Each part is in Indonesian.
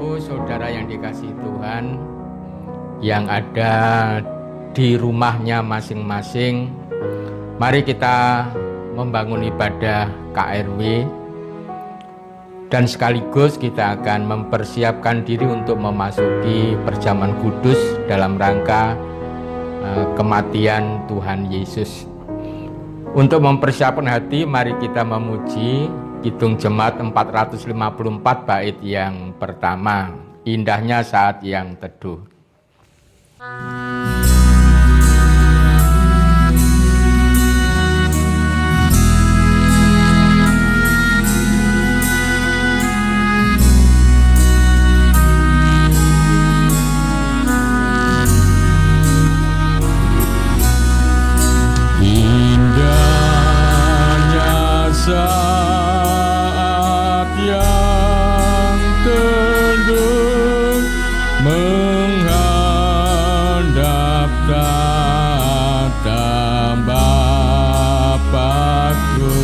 Ibu, saudara yang dikasihi Tuhan, yang ada di rumahnya masing-masing, mari kita membangun ibadah KRW dan sekaligus kita akan mempersiapkan diri untuk memasuki perjamuan kudus dalam rangka kematian Tuhan Yesus. Untuk mempersiapkan hati, mari kita memuji Kidung Jemaat 454 bait yang pertama, indahnya saat yang teduh. Indahnya saat yang teduh menghadap tatap Bapa-Ku,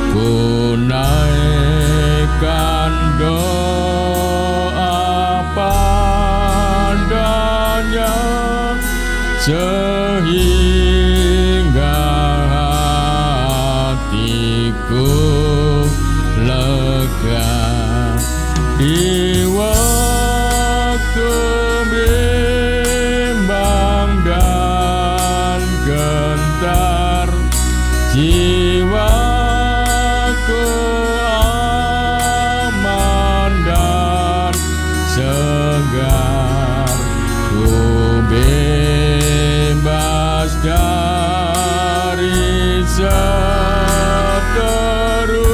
ku naikkan doa padanya sehingga hatiku lega. Di waktu bimbang dan gentar, jiwaku aman dan segar. Ku bebas dari seteru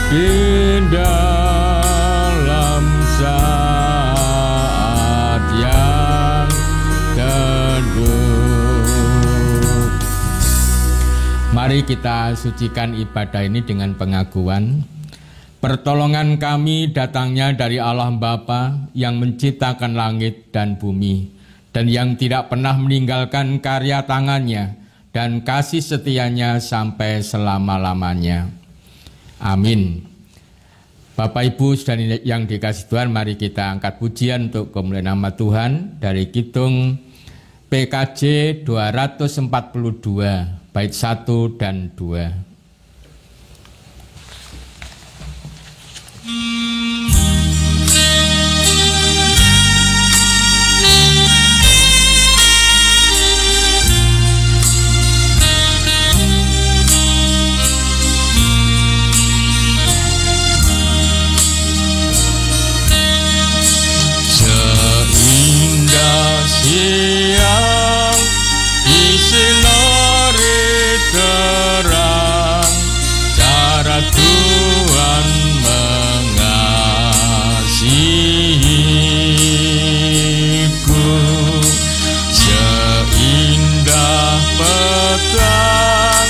di dalam saat yang teduh. Mari kita sucikan ibadah ini dengan pengakuan. Pertolongan kami datangnya dari Allah Bapa yang menciptakan langit dan bumi, dan yang tidak pernah meninggalkan karya tangannya, dan kasih setianya sampai selama-lamanya. Amin. Bapak Ibu saudara yang dikasihi Tuhan, mari kita angkat pujian untuk kemuliaan nama Tuhan dari Kidung PKJ 242 bait 1 dan 2. Siang disinari terang, cara Tuhan mengasihiku. Seindah petang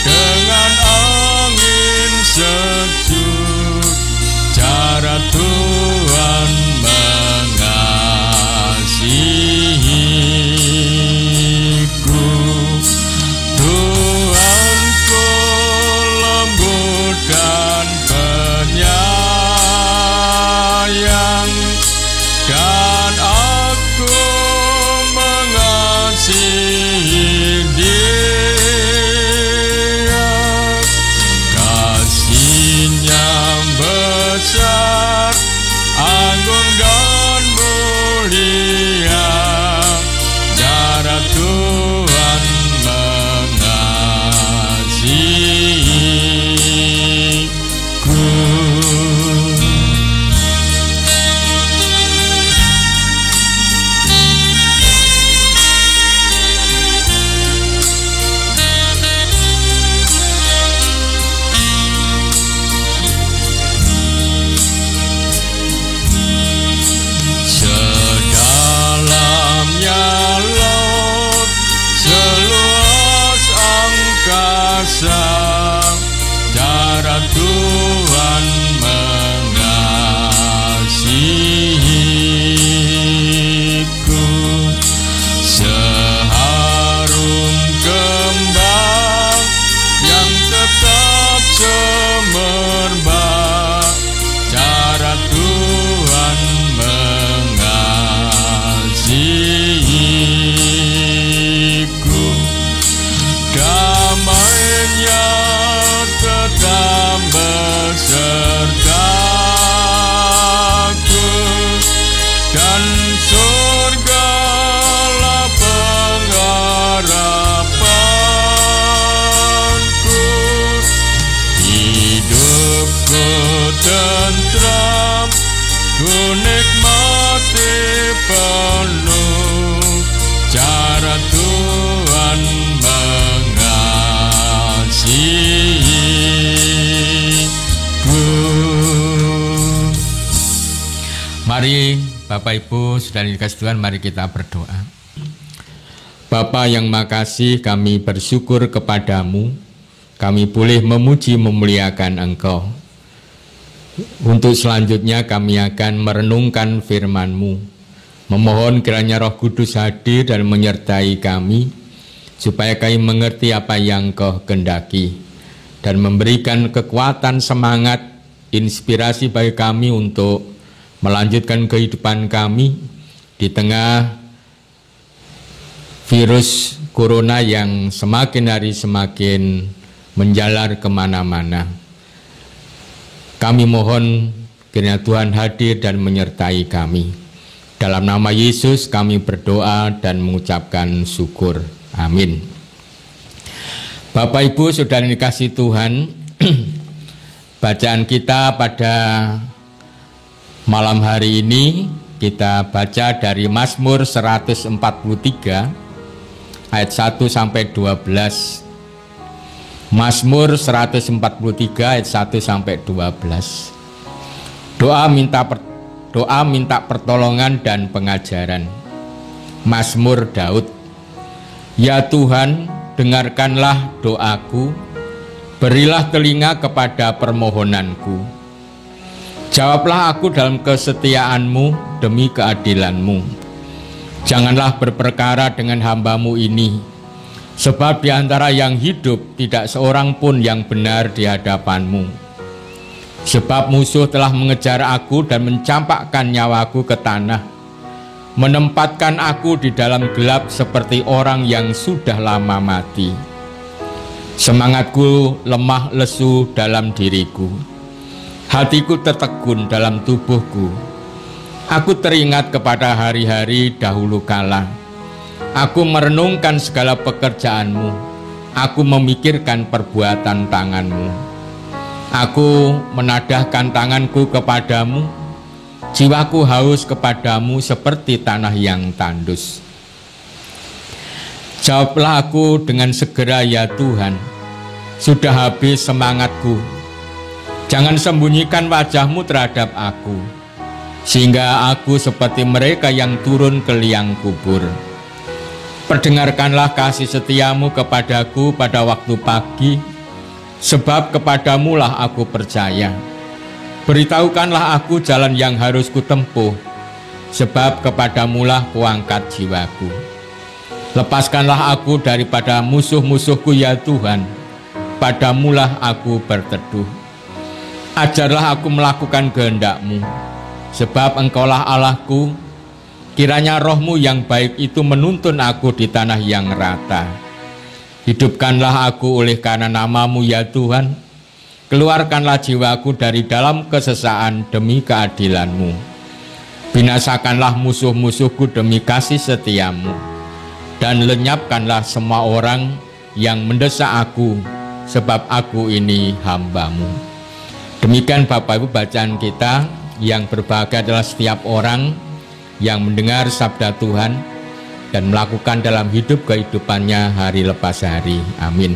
dengan angin sejuk, cara Tuhan mengasihiku. Tuhanku lembut dan penyayang, dan aku mengasihi Dia. Kasih-Nya besar, agung dan mulia, cara Tuhan mengasihiku. Sedang ku tentram, ku nikmati penuh cara Tuhan mengasihiku. Mari Bapak Ibu saudara dikasih Tuhan, mari kita berdoa. Bapa yang makasih, kami bersyukur kepadamu, kami boleh memuji memuliakan Engkau. Untuk selanjutnya kami akan merenungkan firman-Mu, memohon kiranya Roh Kudus hadir dan menyertai kami, supaya kami mengerti apa yang Engkau kehendaki, dan memberikan kekuatan, semangat, inspirasi bagi kami untuk melanjutkan kehidupan kami di tengah virus corona yang semakin hari semakin menjalar kemana-mana. Kami mohon kiranya Tuhan hadir dan menyertai kami. Dalam nama Yesus kami berdoa dan mengucapkan syukur. Amin. Bapak Ibu saudara dikasih Tuhan, bacaan kita pada malam hari ini kita baca dari Mazmur 143 ayat 1 sampai 12. Mazmur 143 ayat 1 sampai 12. Doa minta pertolongan dan pengajaran. Mazmur Daud. Ya Tuhan, dengarkanlah doaku, berilah telinga kepada permohonanku. Jawablah aku dalam kesetiaan-Mu demi keadilan-Mu. Janganlah berperkara dengan hamba-Mu ini, sebab di antara yang hidup tidak seorang pun yang benar di hadapan-Mu. Sebab musuh telah mengejar aku dan mencampakkan nyawaku ke tanah, menempatkan aku di dalam gelap seperti orang yang sudah lama mati. Semangatku lemah lesu dalam diriku, hatiku tertegun dalam tubuhku. Aku teringat kepada hari-hari dahulu kala. Aku merenungkan segala pekerjaan-Mu. Aku memikirkan perbuatan tangan-Mu. Aku menadahkan tanganku kepadamu. Jiwaku haus kepadamu seperti tanah yang tandus. Jawablah aku dengan segera ya Tuhan. Sudah habis semangatku. Jangan sembunyikan wajah-Mu terhadap aku, sehingga aku seperti mereka yang turun ke liang kubur. Perdengarkanlah kasih setia-Mu kepadaku pada waktu pagi, sebab kepadamu lah aku percaya. Beritahukanlah aku jalan yang harus kutempuh, sebab kepadamu lah kuangkat jiwaku. Lepaskanlah aku daripada musuh-musuhku ya Tuhan, padamulah aku berteduh. Ajarlah aku melakukan kehendak-Mu, sebab Engkaulah Allahku. Kiranya Roh-Mu yang baik itu menuntun aku di tanah yang rata. Hidupkanlah aku oleh karena nama-Mu ya Tuhan. Keluarkanlah jiwaku dari dalam kesesaan demi keadilan-Mu. Binasakanlah musuh-musuhku demi kasih setia-Mu, dan lenyapkanlah semua orang yang mendesak aku, sebab aku ini hamba-Mu. Demikian Bapak Ibu bacaan kita. Yang berbahagia adalah setiap orang yang mendengar sabda Tuhan dan melakukan dalam hidup kehidupannya hari lepas hari. Amin.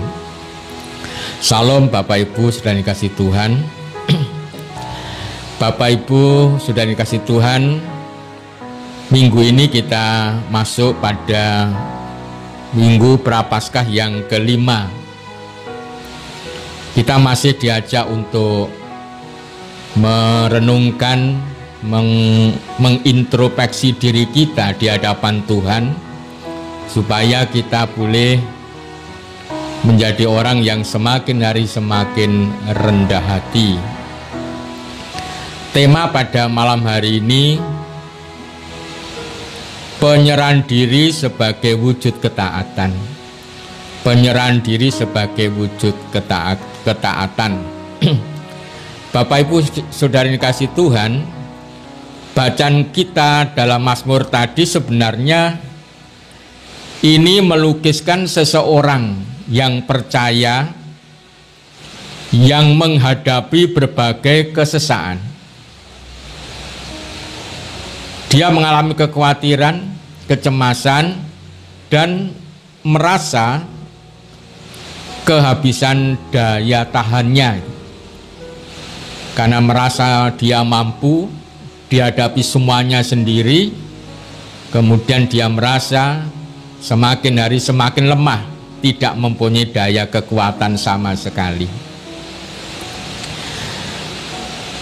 Salam Bapak Ibu saudara dikasih Tuhan. Bapak Ibu saudara dikasih Tuhan, minggu ini kita masuk pada minggu Prapaskah yang kelima. Kita masih diajak untuk merenungkan, mengintrospeksi diri kita di hadapan Tuhan, supaya kita boleh menjadi orang yang semakin hari semakin rendah hati. Tema pada malam hari ini, penyerahan diri sebagai wujud ketaatan. Penyerahan diri sebagai wujud ketaatan. Bapak Ibu saudara dikasih Tuhan, bacaan kita dalam Mazmur tadi sebenarnya ini melukiskan seseorang yang percaya yang menghadapi berbagai kesesaan. Dia mengalami kekhawatiran, kecemasan, dan merasa kehabisan daya tahannya, karena merasa dia mampu dihadapi semuanya sendiri. Kemudian dia merasa semakin hari semakin lemah, tidak mempunyai daya kekuatan sama sekali.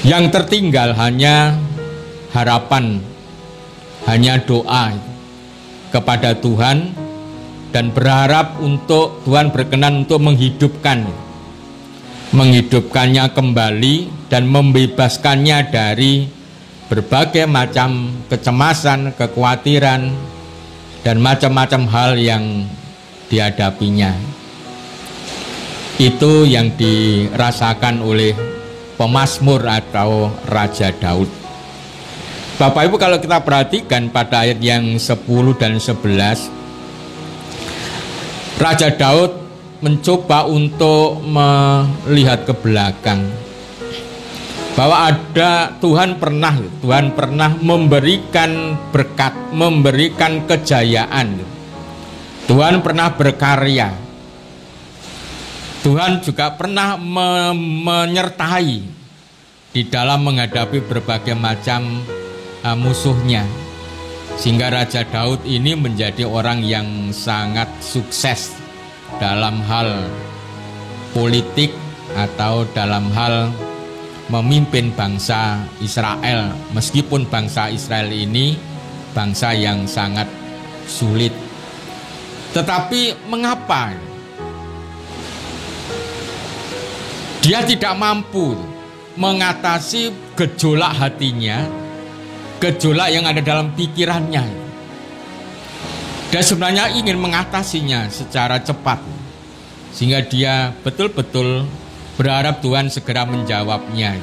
Yang tertinggal hanya harapan, hanya doa kepada Tuhan, dan berharap untuk Tuhan berkenan untuk menghidupkannya kembali dan membebaskannya dari berbagai macam kecemasan, kekhawatiran, dan macam-macam hal yang dihadapinya. Itu yang dirasakan oleh pemazmur atau Raja Daud. Bapak Ibu, kalau kita perhatikan pada ayat yang 10 dan 11, Raja Daud mencoba untuk melihat ke belakang, bahwa ada Tuhan pernah memberikan berkat, memberikan kejayaan. Tuhan pernah berkarya. Tuhan juga pernah menyertai di dalam menghadapi berbagai macam musuhnya. Sehingga Raja Daud ini menjadi orang yang sangat sukses dalam hal politik atau dalam hal memimpin bangsa Israel, meskipun bangsa Israel ini bangsa yang sangat sulit. Tetapi mengapa dia tidak mampu mengatasi gejolak hatinya, gejolak yang ada dalam pikirannya, dan sebenarnya ingin mengatasinya secara cepat, sehingga dia betul-betul berharap Tuhan segera menjawabnya.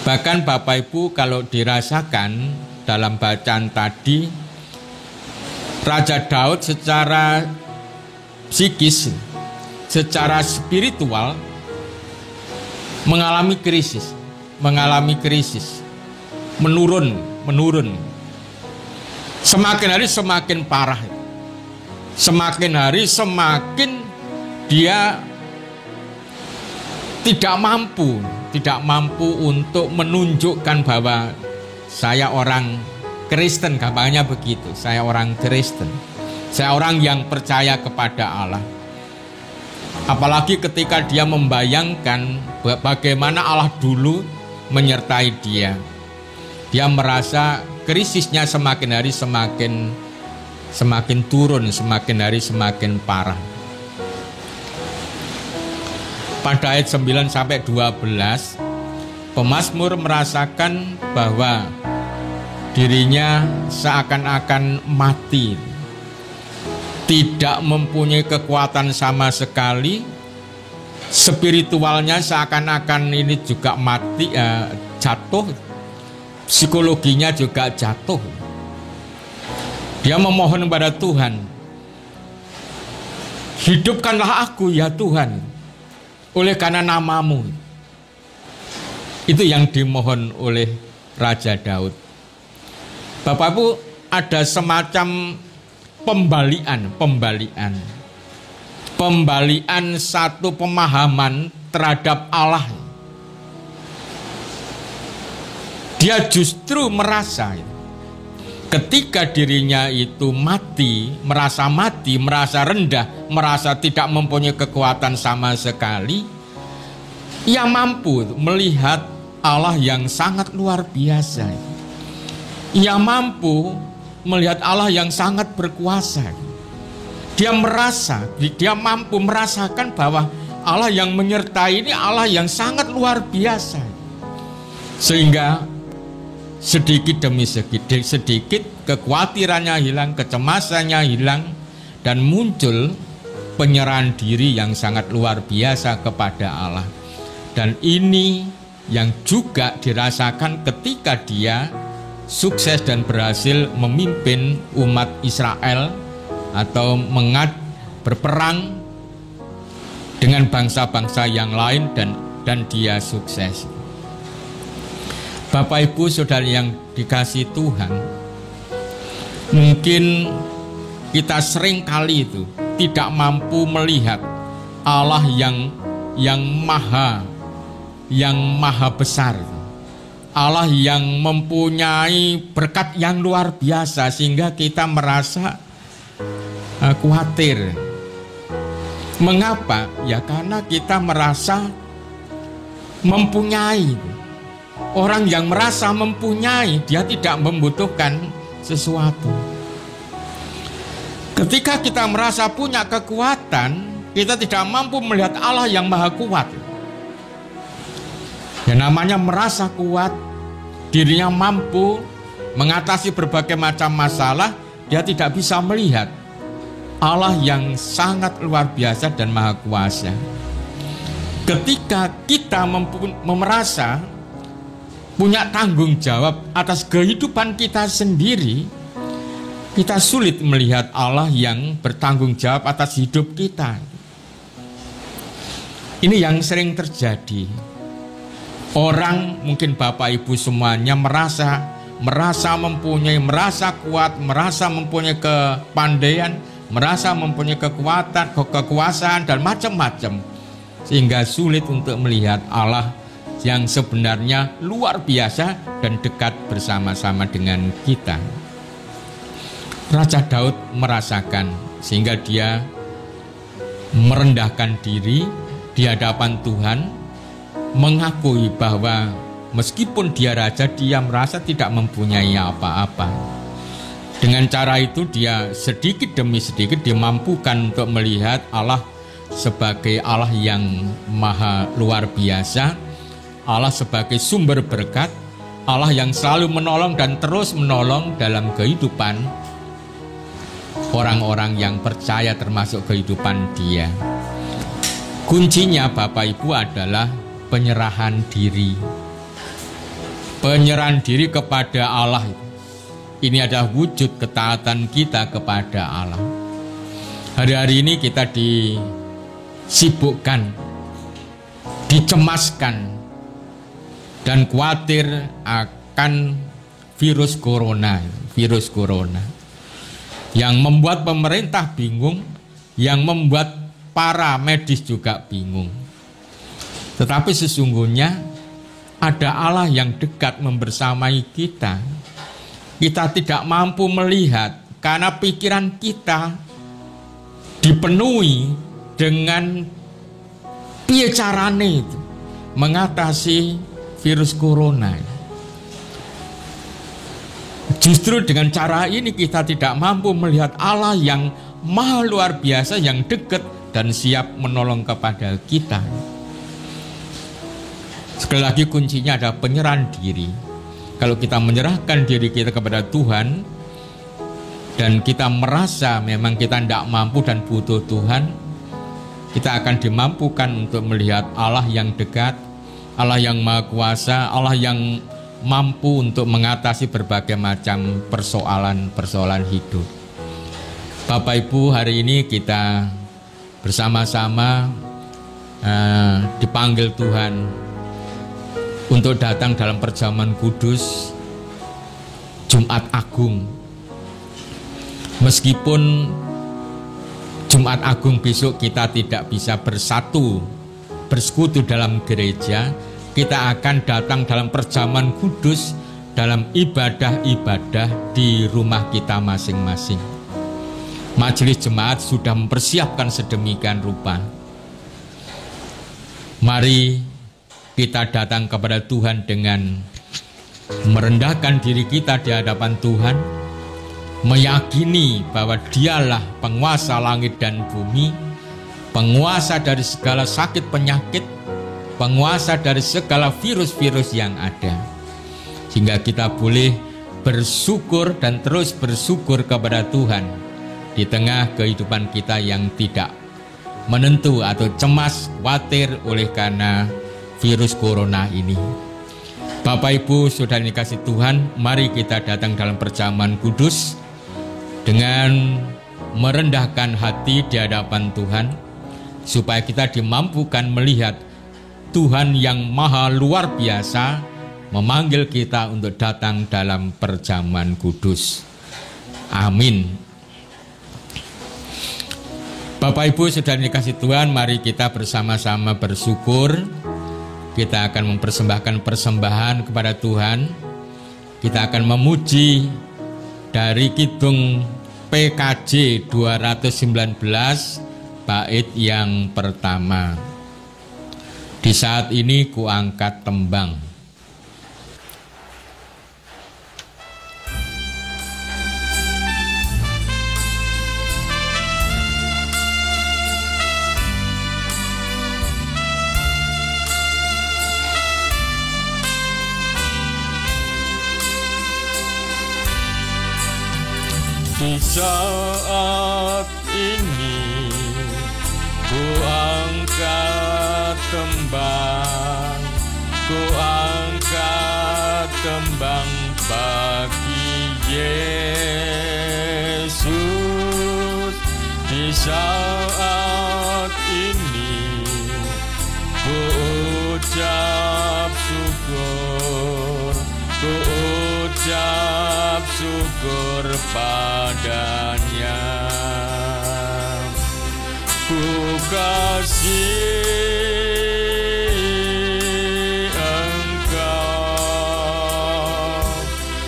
Bahkan Bapak Ibu, kalau dirasakan dalam bacaan tadi, Raja Daud secara psikis, secara spiritual mengalami krisis, menurun. Semakin hari semakin parah. Semakin hari semakin dia tidak mampu untuk menunjukkan bahwa saya orang Kristen, gampangnya begitu. Saya orang Kristen. Saya orang yang percaya kepada Allah. Apalagi ketika dia membayangkan bagaimana Allah dulu menyertai dia. Dia merasa krisisnya semakin hari semakin turun, semakin hari semakin parah. Pada ayat 9 sampai 12, pemazmur merasakan bahwa dirinya seakan-akan mati, tidak mempunyai kekuatan sama sekali. Spiritualnya seakan-akan ini juga mati, jatuh. Psikologinya juga jatuh. Dia memohon kepada Tuhan, hidupkanlah aku ya Tuhan, oleh karena namamu. Itu yang dimohon oleh Raja Daud. Bapak Ibu, ada semacam pembalian satu pemahaman terhadap Allah. Dia justru merasa ketika dirinya itu merasa rendah, merasa tidak mempunyai kekuatan sama sekali, ia mampu melihat Allah yang sangat luar biasa. Ia mampu melihat Allah yang sangat berkuasa. Dia mampu merasakan bahwa Allah yang menyertai ini Allah yang sangat luar biasa. Sehingga sedikit demi sedikit kekhawatirannya hilang, kecemasannya hilang, dan muncul penyerahan diri yang sangat luar biasa kepada Allah. Dan ini yang juga dirasakan ketika dia sukses dan berhasil memimpin umat Israel atau berperang dengan bangsa-bangsa yang lain dan dia sukses. Bapak Ibu Saudara yang dikasihi Tuhan, mungkin kita sering kali itu tidak mampu melihat Allah yang maha besar, Allah yang mempunyai berkat yang luar biasa, sehingga kita merasa khawatir. Mengapa? Ya karena kita merasa mempunyai. Orang yang merasa mempunyai, dia tidak membutuhkan sesuatu. Ketika kita merasa punya kekuatan, kita tidak mampu melihat Allah yang maha kuat. Ya namanya merasa kuat, dirinya mampu mengatasi berbagai macam masalah, dia tidak bisa melihat Allah yang sangat luar biasa dan maha kuasa. Ketika kita merasa punya tanggung jawab atas kehidupan kita sendiri, kita sulit melihat Allah yang bertanggung jawab atas hidup kita. Ini yang sering terjadi. Orang, mungkin Bapak Ibu semuanya merasa mempunyai, merasa kuat, merasa mempunyai kepandaian, merasa mempunyai kekuasaan dan macam-macam, sehingga sulit untuk melihat Allah yang sebenarnya luar biasa dan dekat bersama-sama dengan kita. Raja Daud merasakan, sehingga dia merendahkan diri di hadapan Tuhan, mengakui bahwa meskipun dia raja, dia merasa tidak mempunyai apa-apa. Dengan cara itu dia sedikit demi sedikit dimampukan untuk melihat Allah sebagai Allah yang maha luar biasa, Allah sebagai sumber berkat, Allah yang selalu menolong dan terus menolong dalam kehidupan orang-orang yang percaya, termasuk kehidupan dia. Kuncinya Bapak Ibu adalah penyerahan diri. Penyerahan diri kepada Allah. Ini adalah wujud ketaatan kita kepada Allah. Hari-hari ini kita disibukkan, dicemaskan, dan khawatir akan virus corona yang membuat pemerintah bingung, yang membuat para medis juga bingung. Tetapi sesungguhnya ada Allah yang dekat membersamai kita. Kita tidak mampu melihat karena pikiran kita dipenuhi dengan piye carane itu mengatasi virus corona. Justru dengan cara ini kita tidak mampu melihat Allah yang maha luar biasa, yang dekat dan siap menolong kepada kita. Sekali lagi kuncinya adalah penyerahan diri. Kalau kita menyerahkan diri kita kepada Tuhan dan kita merasa memang kita tidak mampu dan butuh Tuhan, kita akan dimampukan untuk melihat Allah yang dekat, Allah yang maha kuasa, Allah yang mampu untuk mengatasi berbagai macam persoalan hidup. Bapak Ibu, hari ini kita bersama-sama dipanggil Tuhan untuk datang dalam perjamuan kudus Jumat Agung. Meskipun Jumat Agung besok kita tidak bisa bersekutu dalam gereja, kita akan datang dalam perjamuan kudus, dalam ibadah-ibadah di rumah kita masing-masing. Majelis jemaat sudah mempersiapkan sedemikian rupa. Mari kita datang kepada Tuhan dengan merendahkan diri kita di hadapan Tuhan, meyakini bahwa Dialah penguasa langit dan bumi, penguasa dari segala sakit penyakit, penguasa dari segala virus-virus yang ada. Sehingga kita boleh bersyukur dan terus bersyukur kepada Tuhan di tengah kehidupan kita yang tidak menentu atau cemas, khawatir oleh karena virus corona ini. Bapak Ibu Saudara dikasihi Tuhan, mari kita datang dalam perjamuan kudus dengan merendahkan hati di hadapan Tuhan, supaya kita dimampukan melihat Tuhan yang maha luar biasa memanggil kita untuk datang dalam perjamuan kudus. Amin. Bapak Ibu saudara dikasih Tuhan, mari kita bersama-sama bersyukur. Kita akan mempersembahkan persembahan kepada Tuhan. Kita akan memuji dari kidung PKJ 219 bait yang pertama. Di saat ini kuangkat tembang. Di saat ini ku angkat tembang, ku angkat tembang bagi Yesus. Di saat ini ku ucap syukur, ku ucap syukur padanya. Ku kasih Engkau,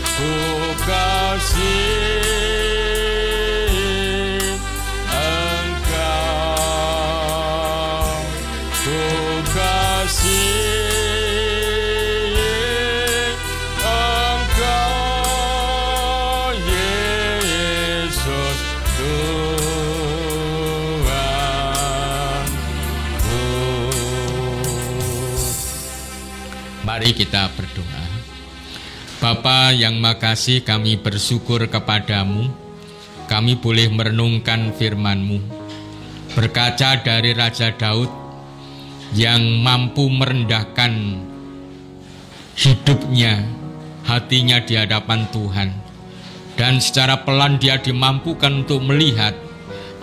ku kasih Engkau, ku kasih Mari kita berdoa. Bapa yang makasih, kami bersyukur kepadamu. Kami boleh merenungkan firman-Mu. Berkaca dari Raja Daud yang mampu merendahkan hidupnya, hatinya di hadapan Tuhan. Dan secara pelan dia dimampukan untuk melihat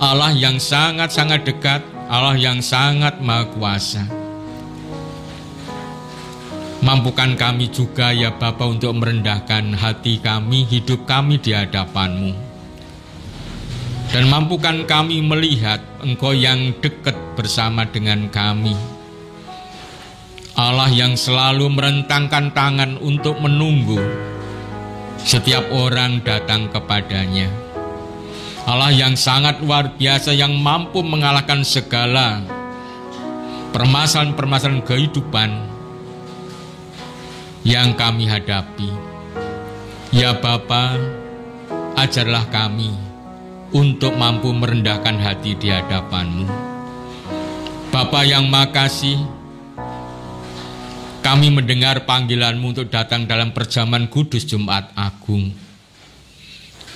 Allah yang sangat-sangat dekat, Allah yang sangat maha kuasa. Mampukan kami juga ya Bapa untuk merendahkan hati kami, hidup kami di hadapan-Mu. Dan mampukan kami melihat Engkau yang dekat bersama dengan kami. Allah yang selalu merentangkan tangan untuk menunggu setiap orang datang kepadanya. Allah yang sangat luar biasa, yang mampu mengalahkan segala permasalahan-permasalahan kehidupan yang kami hadapi. Ya Bapa, ajarlah kami untuk mampu merendahkan hati di hadapan-Mu. Bapa yang makasih, kami mendengar panggilan-Mu untuk datang dalam perjamuan kudus Jumat Agung.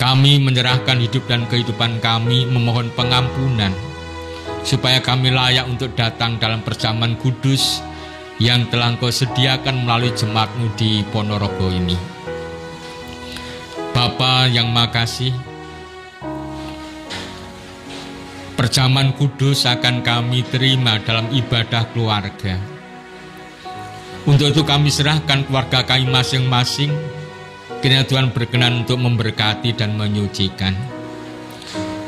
Kami menyerahkan hidup dan kehidupan kami, memohon pengampunan, supaya kami layak untuk datang dalam perjamuan kudus yang telah Engkau sediakan melalui jemaat-Mu di Ponorogo ini. Bapa yang makasih, perjamuan kudus akan kami terima dalam ibadah keluarga. Untuk itu kami serahkan keluarga kami masing-masing. Kiranya Tuhan berkenan untuk memberkati dan menyucikan.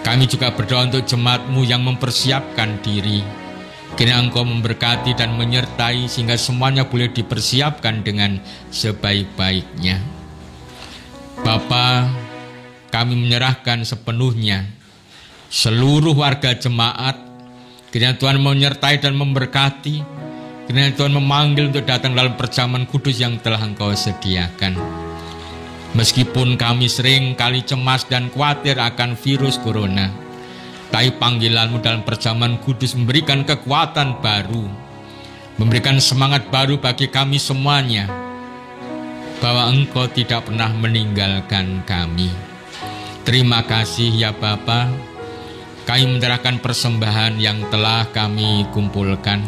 Kami juga berdoa untuk jemaat-Mu yang mempersiapkan diri. Kiranya Engkau memberkati dan menyertai sehingga semuanya boleh dipersiapkan dengan sebaik-baiknya. Bapa, kami menyerahkan sepenuhnya seluruh warga jemaat. Kiranya Tuhan menyertai dan memberkati. Kiranya Tuhan memanggil untuk datang dalam perjamuan kudus yang telah Engkau sediakan. Meskipun kami sering kali cemas dan khawatir akan virus corona, tapi panggilan-Mu dalam perjamuan kudus memberikan kekuatan baru, memberikan semangat baru bagi kami semuanya, bahwa Engkau tidak pernah meninggalkan kami. Terima kasih ya Bapa. Kami menyerahkan persembahan yang telah kami kumpulkan.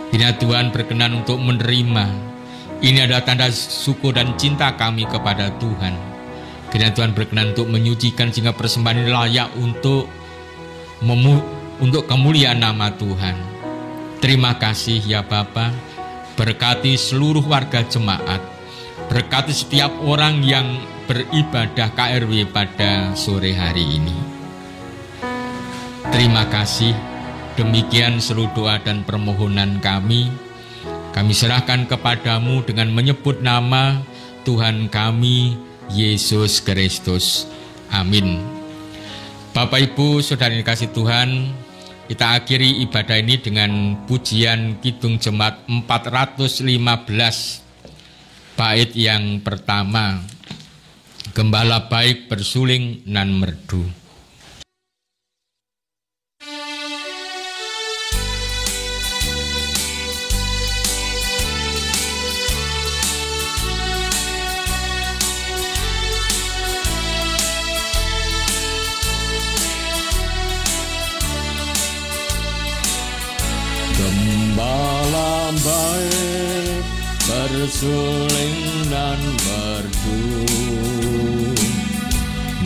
Kiranya Tuhan berkenan untuk menerima. Ini adalah tanda syukur dan cinta kami kepada Tuhan. Kiranya Tuhan berkenan untuk menyucikan sehingga persembahan ini layak untuk untuk kemuliaan nama Tuhan. Terima kasih ya Bapa, berkati seluruh warga jemaat, berkati setiap orang yang beribadah KRW pada sore hari ini. Terima kasih, demikian seluruh doa dan permohonan kami serahkan kepadamu dengan menyebut nama Tuhan kami, Yesus Kristus. Amin. Bapak Ibu Saudara yang dikasihi Tuhan, kita akhiri ibadah ini dengan pujian Kidung Jemaat 415, bait yang pertama, Gembala baik bersuling nan merdu. Gembala baik bersuling nan merdu,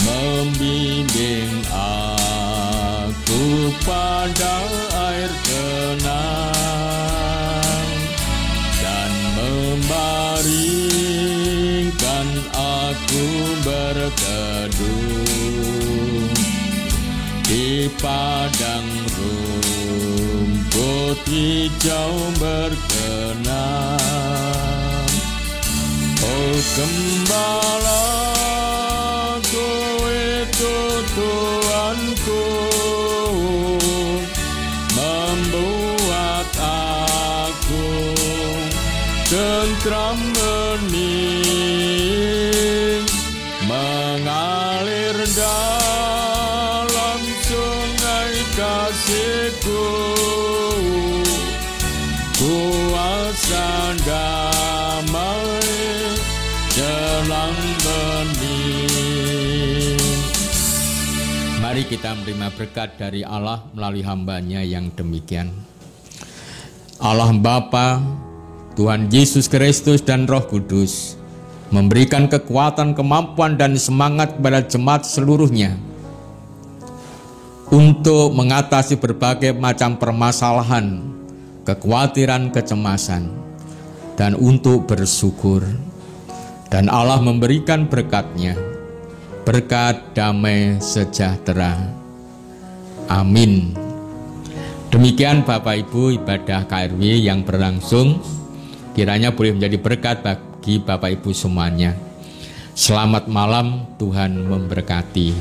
membimbing aku pada air tenang dan membaringkan aku berteduh di padang rumput hijau berkenan. Oh Gembala, Kowe itu Tuanku, membuat aku tentram hening, mengalir dalam sungai kasih-Ku, kuasa damai jelang bening. Mari kita menerima berkat dari Allah melalui hamba-Nya yang demikian. Allah Bapa, Tuhan Yesus Kristus dan Roh Kudus memberikan kekuatan, kemampuan dan semangat kepada jemaat seluruhnya untuk mengatasi berbagai macam permasalahan, kekhawatiran, kecemasan, dan untuk bersyukur. Dan Allah memberikan berkat-Nya, berkat damai sejahtera. Amin. Demikian Bapak Ibu ibadah KRW yang berlangsung, kiranya boleh menjadi berkat bagi Bapak Ibu semuanya. Selamat malam, Tuhan memberkati.